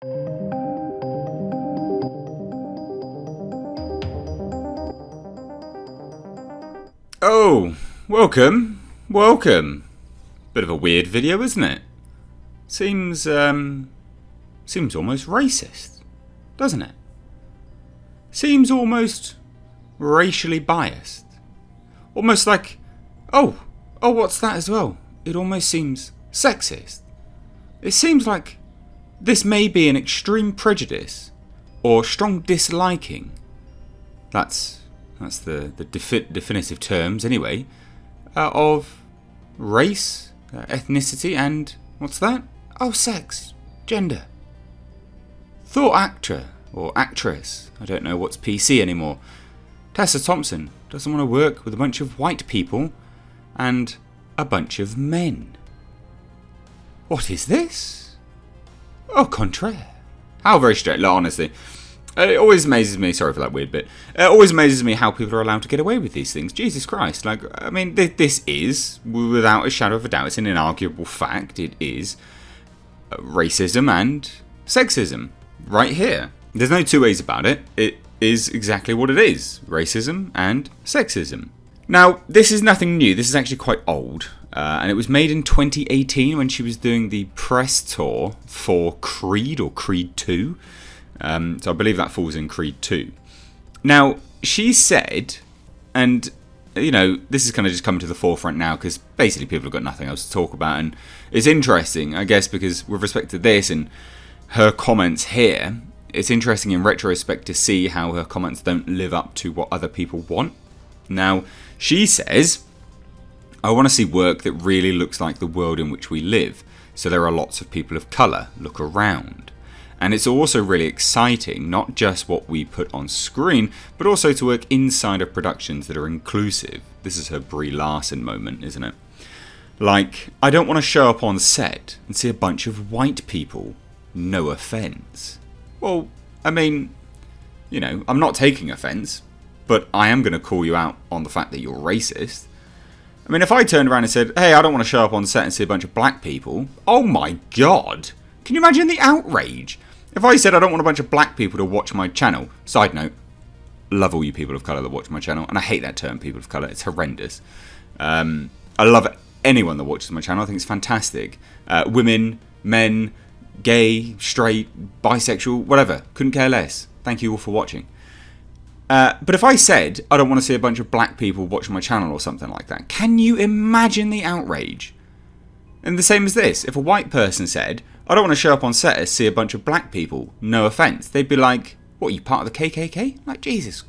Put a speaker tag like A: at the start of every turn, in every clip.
A: Oh, welcome. Bit of a weird video, isn't it? Seems almost racist, doesn't it? Seems almost racially biased. Almost like, oh, what's that as well? It almost seems sexist. It seems like this may be an extreme prejudice or strong disliking. That's the definitive terms, anyway, of race, ethnicity, and what's that? Oh, sex, gender. Thought actor or actress, I don't know what's PC anymore, Tessa Thompson doesn't want to work with a bunch of white people and a bunch of men. What is this? Au contraire. How very straight, honestly. It always amazes me, sorry for that weird bit, it always amazes me how people are allowed to get away with these things. Jesus Christ. Like, I mean, this is, without a shadow of a doubt, it's an inarguable fact, it is racism and sexism. Right here. There's no two ways about it. It is exactly what it is. Racism and sexism. Now, this is nothing new. This is actually quite old. And it was made in 2018 when she was doing the press tour for Creed or Creed 2. So I believe that falls in Creed 2. Now, she said, and, you know, this is kind of just coming to the forefront now because basically people have got nothing else to talk about. And it's interesting, I guess, because with respect to this and her comments here, it's interesting in retrospect to see how her comments don't live up to what other people want. Now, she says, I want to see work that really looks like the world in which we live. So there are lots of people of colour. Look around. And it's also really exciting, not just what we put on screen, but also to work inside of productions that are inclusive. This is her BRIE LARSON moment, isn't it? Like, I don't want to show up on set and see a bunch of white people. No offence. Well, I mean, you know, I'm not taking offence, but I am going to call you out on the fact that you're racist. I mean, if I turned around and said, hey, I don't want to show up on set and see a bunch of black people, oh my god. Can you imagine the outrage? If I said I don't want a bunch of black people to watch my channel, side note, love all you people of colour that watch my channel, and I hate that term, people of colour, it's horrendous. I love anyone that watches my channel, I think it's fantastic. Women, men, gay, straight, bisexual, whatever, couldn't care less. Thank you all for watching. But if I said I don't want to see a bunch of black people watching my channel or something like that, can you imagine the outrage? And the same as this, if a white person said, I don't want to show up on set and see a bunch of black people, no offence, they'd be like, what, are you part of the KKK? Like, Jesus,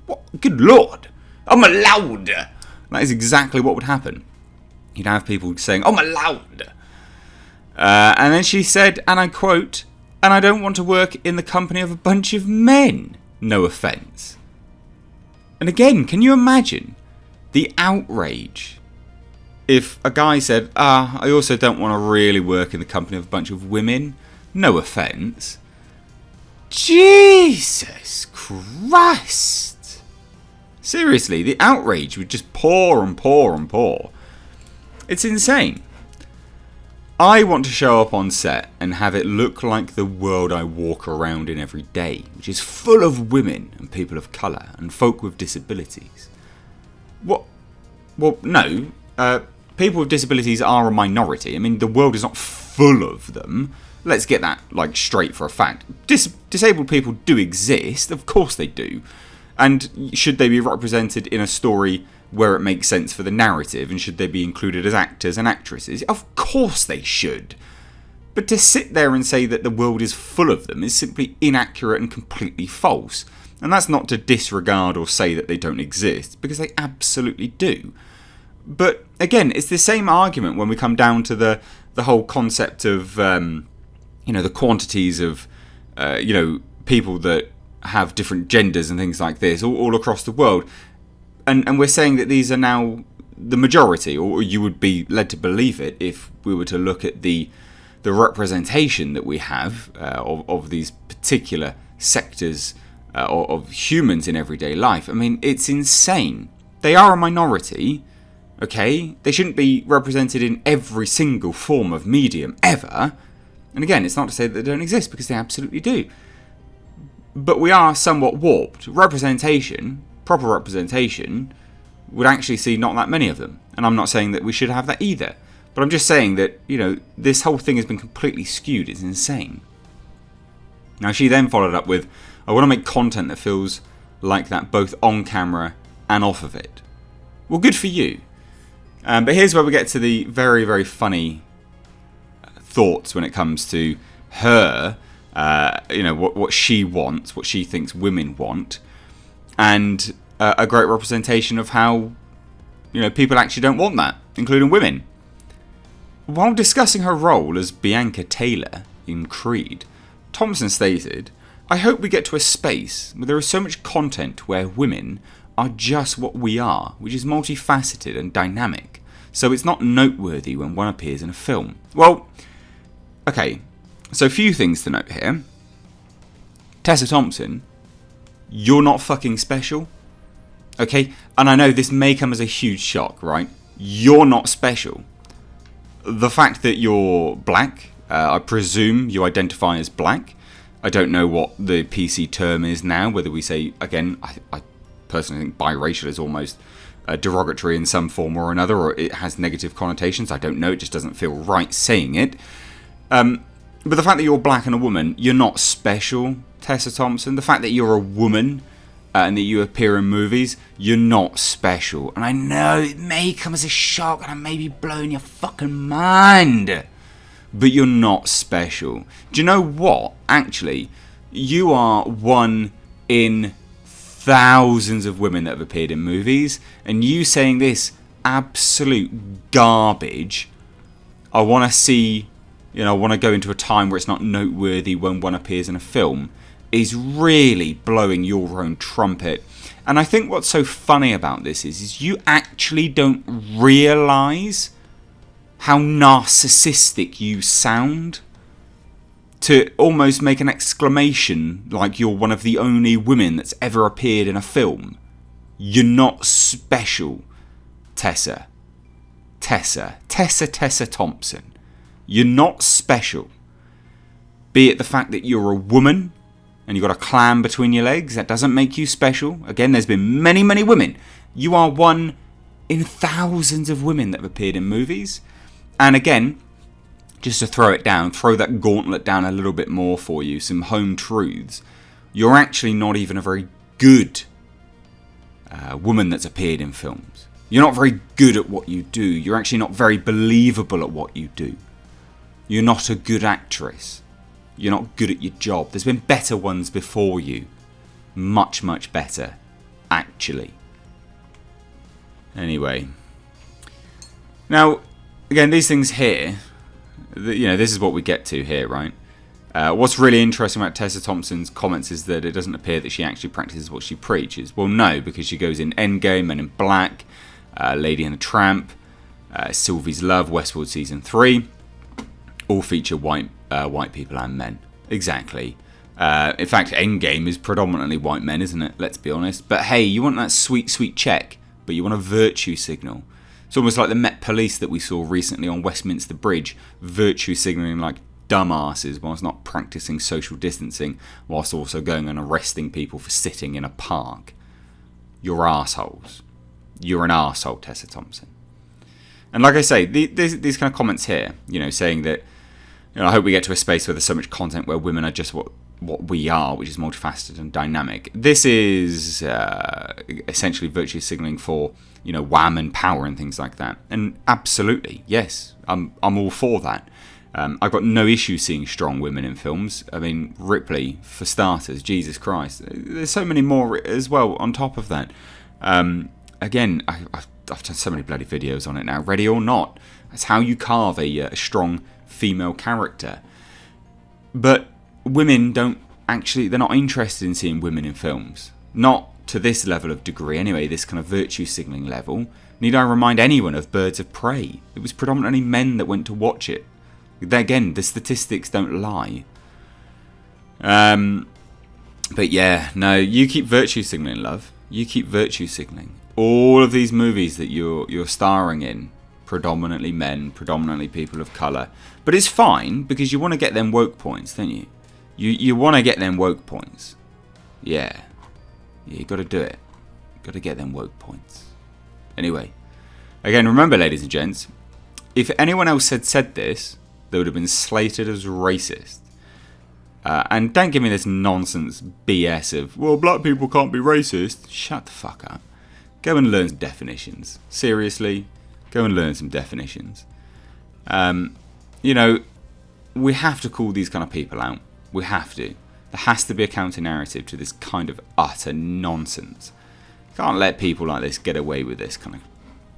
A: what? Good Lord, I'm allowed. That is exactly what would happen. You'd have people saying, I'm allowed. And then she said, and I quote, and I don't want to work in the company of a bunch of men, no offence. And again, can you imagine the outrage if a guy said, I also don't want to really work in the company of a bunch of women, no offence. Jesus Christ. Seriously, the outrage would just pour and pour and pour. It's insane. I want to show up on set and have it look like the world I walk around in every day, which is full of women and people of colour and folk with disabilities. What? Well, no. People with disabilities are a minority. I mean, the world is not full of them. Let's get that, like, straight for a fact. Disabled people do exist. Of course they do. And should they be represented in a story where it makes sense for the narrative? And should they be included as actors and actresses? Of course they should. But to sit there and say that the world is full of them is simply inaccurate and completely false. And that's not to disregard or say that they don't exist, because they absolutely do. But again, it's the same argument when we come down to the whole concept of, the quantities of, people that have different genders and things like this all across the world. And we're saying that these are now the majority, or you would be led to believe it if we were to look at the representation that we have of these particular sectors of humans in everyday life. I mean, it's insane. They are a minority. Okay, they shouldn't be represented in every single form of medium ever. And again, it's not to say that they don't exist, because they absolutely do. But we are somewhat warped. Representation, proper representation, would actually see not that many of them. And I'm not saying that we should have that either. But I'm just saying that, this whole thing has been completely skewed. It's insane. Now, she then followed up with, I want to make content that feels like that both on camera and off of it. Well, good for you. But here's where we get to the very, very funny thoughts when it comes to her, what she wants, what she thinks women want, and a great representation of how, people actually don't want that, including women. While discussing her role as Bianca Taylor in Creed, Thompson stated, I hope we get to a space where there is so much content where women are just what we are, which is multifaceted and dynamic, so it's not noteworthy when one appears in a film. Well, okay, so a few things to note here. Tessa Thompson, you're not fucking special, okay? And I know this may come as a huge shock, right? You're not special. The fact that you're black, I presume you identify as black. I don't know what the PC term is now, whether we say, again, I personally think biracial is almost derogatory in some form or another, or it has negative connotations. I don't know, it just doesn't feel right saying it. But the fact that you're black and a woman, you're not special, Tessa Thompson. The fact that you're a woman and that you appear in movies, you're not special. And I know it may come as a shock and I may be blowing your fucking mind, but you're not special. Do you know what? Actually, you are one in thousands of women that have appeared in movies, and you saying this absolute garbage, I want to see, I want to go into a time where it's not noteworthy when one appears in a film, is really blowing your own trumpet. And I think what's so funny about this is you actually don't realise how narcissistic you sound to almost make an exclamation like you're one of the only women that's ever appeared in a film. You're not special, Tessa Thompson. You're not special. Be it the fact that you're a woman and you've got a clam between your legs, that doesn't make you special. Again, there's been many, many women. You are one in thousands of women that have appeared in movies. And again, just to throw that gauntlet down a little bit more for you, some home truths. You're actually not even a very good woman that's appeared in films. You're not very good at what you do. You're actually not very believable at what you do. You're not a good actress. You're not good at your job. There's been better ones before you. Much, much better, actually. Anyway. Now, again, these things here, this is what we get to here, right? What's really interesting about Tessa Thompson's comments is that it doesn't appear that she actually practices what she preaches. Well, no, because she goes in Endgame, Men in Black, Lady and the Tramp, Sylvie's Love, Westworld Season 3, all feature white people and men. Exactly. In fact, Endgame is predominantly white men, isn't it? Let's be honest. But hey, you want that sweet, sweet check, but you want a virtue signal. It's almost like the Met Police that we saw recently on Westminster Bridge, virtue signalling like dumbasses whilst not practicing social distancing, whilst also going and arresting people for sitting in a park. You're assholes. You're an arsehole, Tessa Thompson. And like I say, these kind of comments here, saying that, I hope we get to a space where there's so much content where women are just what we are, which is multifaceted and dynamic. This is essentially virtue signaling for, wham and power and things like that. And absolutely, yes, I'm all for that. I've got no issue seeing strong women in films. I mean, Ripley, for starters, Jesus Christ. There's so many more as well on top of that. Again, I've done so many bloody videos on it now. Ready or Not. That's how you carve a strong female character. But women they're not interested in seeing women in films. Not to this level of degree anyway, this kind of virtue signalling level. Need I remind anyone of Birds of Prey? It was predominantly men that went to watch it. Again, the statistics don't lie. But yeah, no, you keep virtue signalling, love. You keep virtue signalling. All of these movies that you're starring in, predominantly men, predominantly people of colour. But it's fine, because you want to get them woke points, don't you? You want to get them woke points. Yeah, you got to do it. Got to get them woke points. Anyway, again, remember, ladies and gents, if anyone else had said this, they would have been slated as racist. And don't give me this nonsense BS of, well, black people can't be racist. Shut the fuck up. Go and learn some definitions. Seriously, go and learn some definitions. You know, we have to call these kind of people out. We have to. There has to be a counter-narrative to this kind of utter nonsense. You can't let people like this get away with this kind of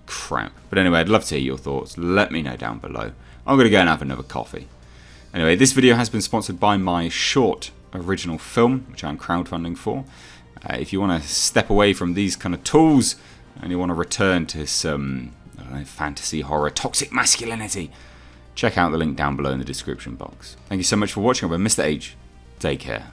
A: crap. But anyway, I'd love to hear your thoughts. Let me know down below. I'm going to go and have another coffee. Anyway, this video has been sponsored by my short original film, which I'm crowdfunding for. If you want to step away from these kind of tools and you want to return to some, I don't know, fantasy, horror, toxic masculinity, check out the link down below in the description box. Thank you so much for watching. I've been Mr. H. Take care.